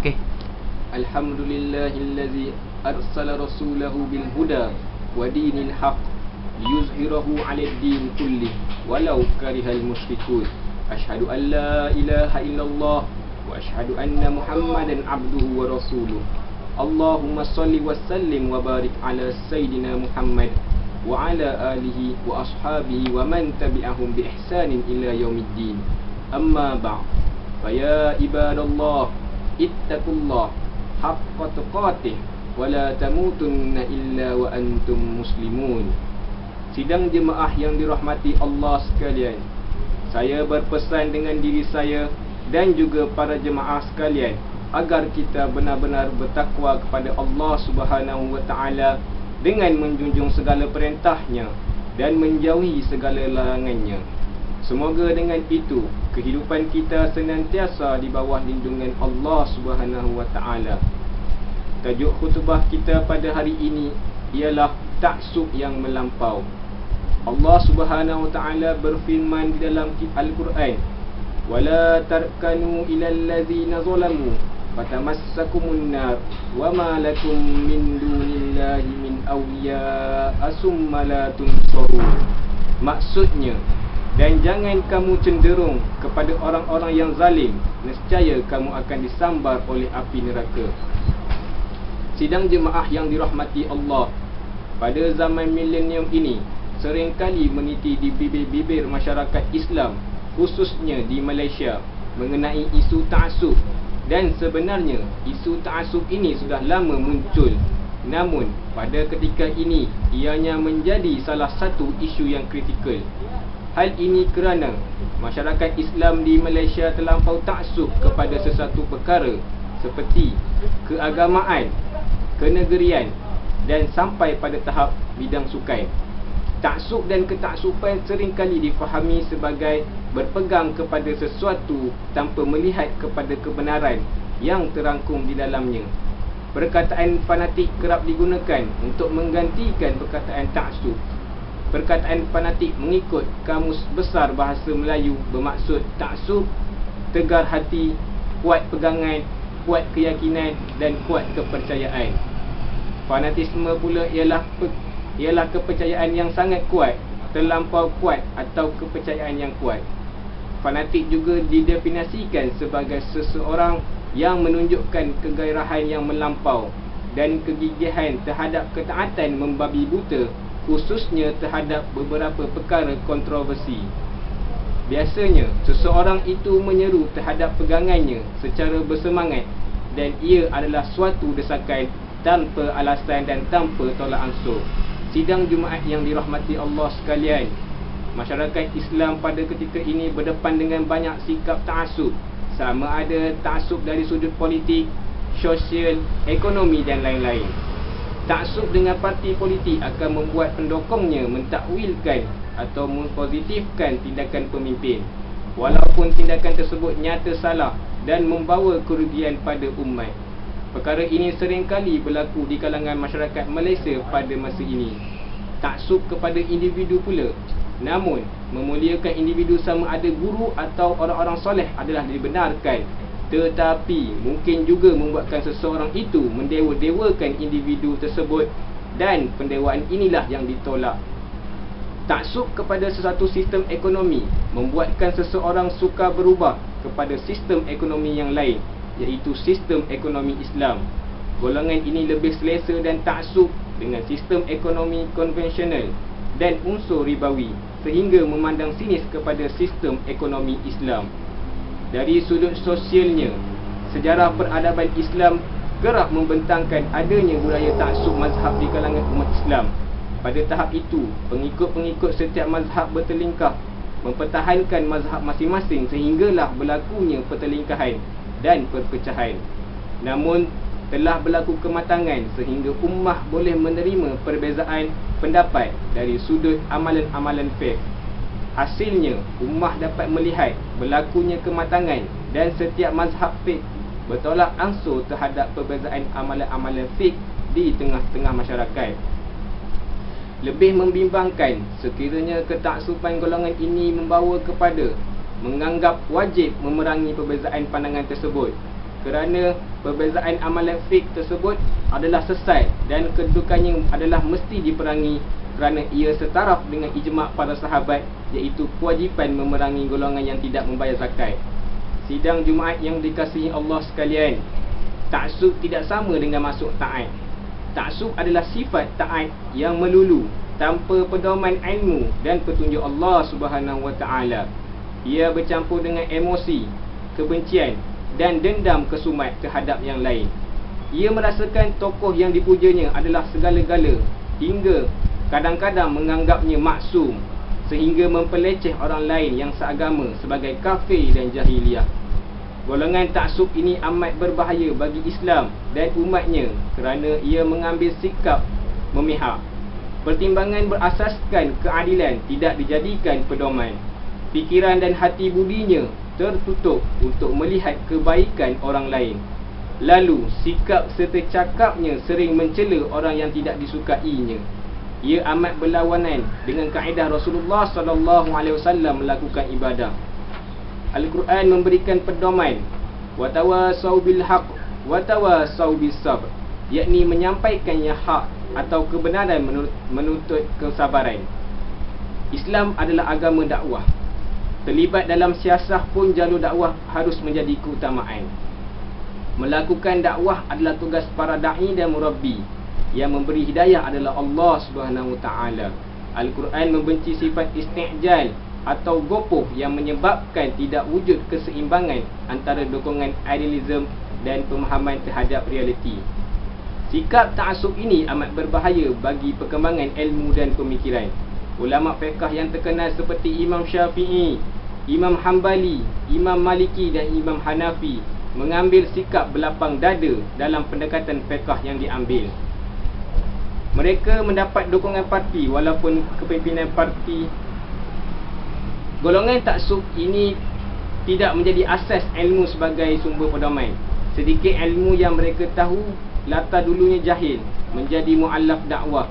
Okey. Alhamdulillahillazi arsala rasulahu bil huda wa dinil haq liyuzhirahu 'alad din kulli walau karihal musyrikun. Asyhadu an la ilaha illallah wa asyhadu anna Muhammadan abduhu wa rasuluh. Allahumma salli wa sallim wa barik ala sayyidina Muhammad wa ala alihi wa ashabihi wa man tabi'ahum bi ihsanin ila yaumiddin. Amma ba'd. Fa ya ibadallah ittaqullah haqqa tuqatih wa la tamutunna illa wa antum muslimun. Sidang jemaah yang dirahmati Allah sekalian, saya berpesan dengan diri saya dan juga para jemaah sekalian agar kita benar-benar bertakwa kepada Allah Subhanahu wa taala dengan menjunjung segala perintahnya dan menjauhi segala larangannya. Semoga dengan itu kehidupan kita senantiasa di bawah lindungan Allah Subhanahu wa taala. Tajuk khutbah kita pada hari ini ialah taksub yang melampau. Allah Subhanahu wa taala berfirman di dalam Al-Quran, "Wala tarkanu ilal ladzina zalamu fatamassakumun nar wama lakum min dunillahi min awliya summa la tunsarun." Maksudnya, dan jangan kamu cenderung kepada orang-orang yang zalim, nescaya kamu akan disambar oleh api neraka. Sidang jemaah yang dirahmati Allah, pada zaman milenium ini seringkali meniti di bibir-bibir masyarakat Islam, khususnya di Malaysia, mengenai isu ta'assub. Dan sebenarnya isu ta'assub ini sudah lama muncul, namun pada ketika ini ianya menjadi salah satu isu yang kritikal. Hal ini kerana masyarakat Islam di Malaysia terlampau ta'assub kepada sesuatu perkara seperti keagamaan, kenegerian dan sampai pada tahap bidang sukan. Ta'assub dan ketaksuban seringkali difahami sebagai berpegang kepada sesuatu tanpa melihat kepada kebenaran yang terangkum di dalamnya. Perkataan fanatik kerap digunakan untuk menggantikan perkataan ta'assub. Perkataan fanatik mengikut Kamus Besar Bahasa Melayu bermaksud ta'assub, tegar hati, kuat pegangan, kuat keyakinan dan kuat kepercayaan. Fanatisme pula ialah kepercayaan yang sangat kuat, terlampau kuat atau kepercayaan yang kuat. Fanatik juga didefinisikan sebagai seseorang yang menunjukkan kegairahan yang melampau dan kegigihan terhadap ketaatan membabi buta, khususnya terhadap beberapa perkara kontroversi. Biasanya, seseorang itu menyeru terhadap pegangannya secara bersemangat dan ia adalah suatu desakan tanpa alasan dan tanpa tolak ansur. Sidang Jumaat yang dirahmati Allah sekalian, masyarakat Islam pada ketika ini berdepan dengan banyak sikap ta'assub, sama ada ta'assub dari sudut politik, sosial, ekonomi dan lain-lain. Ta'assub dengan parti politik akan membuat pendukungnya mentakwilkan atau mempositifkan tindakan pemimpin, walaupun tindakan tersebut nyata salah dan membawa kerugian pada umat. Perkara ini seringkali berlaku di kalangan masyarakat Malaysia pada masa ini. Ta'assub kepada individu pula, namun memuliakan individu sama ada guru atau orang-orang soleh adalah dibenarkan, tetapi mungkin juga membuatkan seseorang itu mendewa-dewakan individu tersebut, dan pendewaan inilah yang ditolak. Ta'assub kepada sesuatu sistem ekonomi membuatkan seseorang suka berubah kepada sistem ekonomi yang lain, iaitu sistem ekonomi Islam. Golongan ini lebih selesa dan ta'assub dengan sistem ekonomi konvensional dan unsur ribawi, sehingga memandang sinis kepada sistem ekonomi Islam. Dari sudut sosialnya, sejarah peradaban Islam kerap membentangkan adanya budaya ta'assub mazhab di kalangan umat Islam. Pada tahap itu, pengikut-pengikut setiap mazhab bertelingkah mempertahankan mazhab masing-masing sehinggalah berlakunya pertelingkahan dan perpecahan. Namun telah berlaku kematangan sehingga ummah boleh menerima perbezaan pendapat dari sudut amalan-amalan fiqh. Hasilnya, ummah dapat melihat berlakunya kematangan dan setiap mazhab fiqh bertolak ansur terhadap perbezaan amalan-amalan fiqh di tengah-tengah masyarakat. Lebih membimbangkan sekiranya ketaksuban golongan ini membawa kepada menganggap wajib memerangi perbezaan pandangan tersebut. kerana perbezaan amalan fiqh tersebut adalah sesat dan kedudukannya adalah mesti diperangi kerana ia setaraf dengan ijma' para sahabat, iaitu kewajipan memerangi golongan yang tidak membayar zakat. Sidang Jumaat yang dikasihi Allah sekalian, ta'assub tidak sama dengan masuk taat. Ta'assub adalah sifat taat yang melulu tanpa pedoman ilmu dan petunjuk Allah Subhanahu Wa Taala. Ia bercampur dengan emosi, kebencian dan dendam kesumat terhadap yang lain. Ia merasakan tokoh yang dipujanya adalah segala-gala, hingga kadang-kadang menganggapnya maksum, sehingga mempeleceh orang lain yang seagama sebagai kafir dan jahiliah. Golongan ta'assub ini amat berbahaya bagi Islam dan umatnya kerana ia mengambil sikap memihak. Pertimbangan berasaskan keadilan tidak dijadikan pedoman. Fikiran dan hati budinya tertutup untuk melihat kebaikan orang lain. Lalu sikap serta cakapnya sering mencela orang yang tidak disukainya. Ia amat berlawanan dengan kaedah Rasulullah SAW melakukan ibadah. Al-Quran memberikan pedoman, watawasau bil haq watawasau bis sabr, yakni menyampaikan yang hak atau kebenaran menuntut kesabaran. Islam adalah agama dakwah. Terlibat dalam siasah pun jalur dakwah harus menjadi keutamaan. Melakukan dakwah adalah tugas para da'i dan murabbi. Yang memberi hidayah adalah Allah Subhanahu Wa Taala. Al-Quran membenci sifat isti'jal atau gopoh yang menyebabkan tidak wujud keseimbangan antara dukungan idealism dan pemahaman terhadap realiti. Sikap ta'assub ini amat berbahaya bagi perkembangan ilmu dan pemikiran. Ulama fiqh yang terkenal seperti Imam Syafi'i, Imam Hanbali, Imam Maliki dan Imam Hanafi mengambil sikap berlapang dada dalam pendekatan fiqh yang diambil. Mereka mendapat dukungan parti walaupun kepimpinan parti. Golongan ta'assub ini tidak menjadi asas ilmu sebagai sumber pedoman. Sedikit ilmu yang mereka tahu, latar dulunya jahil, menjadi mu'allaf dakwah,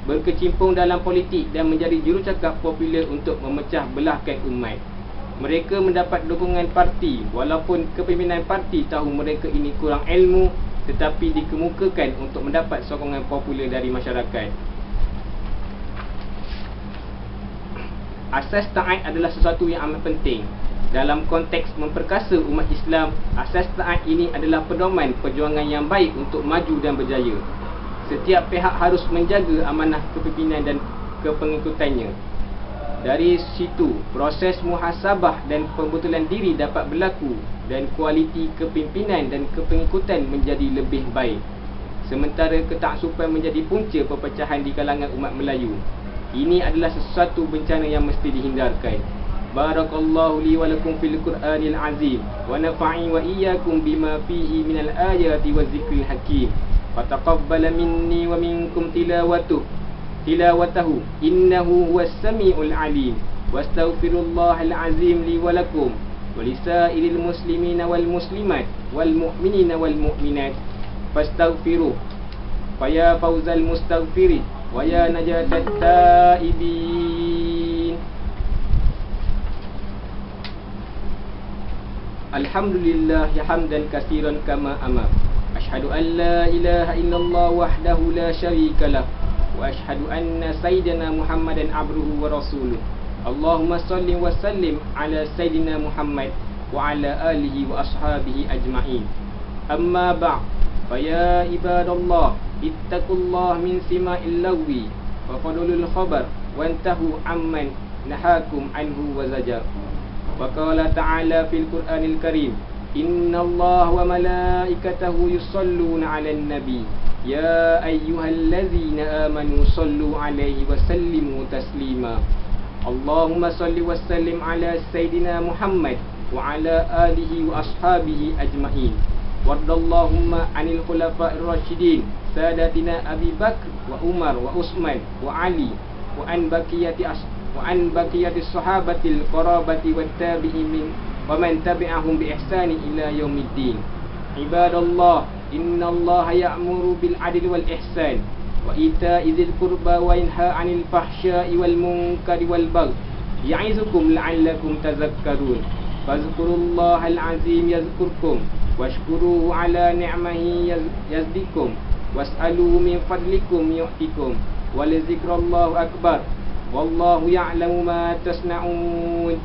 berkecimpung dalam politik dan menjadi jurucakap popular untuk memecah belahkan umat. Mereka mendapat dukungan parti walaupun kepimpinan parti tahu mereka ini kurang ilmu, tetapi dikemukakan untuk mendapat sokongan popular dari masyarakat. Asas taat adalah sesuatu yang amat penting. Dalam konteks memperkasa umat Islam, asas taat ini adalah pedoman perjuangan yang baik untuk maju dan berjaya. Setiap pihak harus menjaga amanah kepimpinan dan kepengikutannya. Dari situ, proses muhasabah dan pembetulan diri dapat berlaku dan kualiti kepimpinan dan kepengikutan menjadi lebih baik. Sementara ketaksupan menjadi punca perpecahan di kalangan umat Melayu. Ini adalah sesuatu bencana yang mesti dihindarkan. Barakallahu li wa lakum fil Qur'anil azim wa nafa'i wa iyyakum bima fihi minal ayati wa zikril hakim. Fataqabbal minni wa minkum tilawatahu innahu huwas samiul alim. Wastaghfirullahal azim li wa lakum wa lisairil muslimina wal muslimat wal mu'minina wal mu'minat fastaghfiruh faya fawzal mustaghfirin wa ya najatat taibin. Alhamdulillah ya hamdan katsiran kama amar. Ashhadu an la ilaha illallah wahdahu la syarika lah wa ashhadu anna sayyidina Muhammadan abduhu wa rasuluh. Allahumma salli wa sallim ala sayyidina Muhammad wa ala alihi wa ashabihi ajma'in. Amma ba'd, fa ya ibadallah ittaqullah min sima'il lagwi wa fadlul khabar wantahu amman nahakum anhu wa zajar. Wa qala ta'ala fil Qur'anil Karim, innallaha wa malaikatahu yusalluna 'alan nabi ya ayyuhallazina amanu sallu 'alaihi wa sallimu taslima. Allahumma salli wa sallim ala sayyidina Muhammad wa ala alihi wa ashabihi ajma'in. Wardallahumma 'anil khulafa'ir rasyidin sadatina Abi Bakr wa Umar wa Utsman wa Ali wa an baqiyati sahabatil qarabati wat tabi'in wa man tabi'ahum bi ihsani ila yaumiddin. Ibadallah, innallaha ya'muru bil 'adli wal ihsan wa ita'i dzil qurba wa yanha 'anil fahsya'i wal munkari wal baghi ya'izukum la'allakum tadhakkarun. Fadhkurullahal 'azim yadhkurkum washkuruhu ala ni'mahi yazdikum was'alu min fadlikum yu'tikum wa la zikrallahu akbar wallahu ya'lamu ma tasna'un.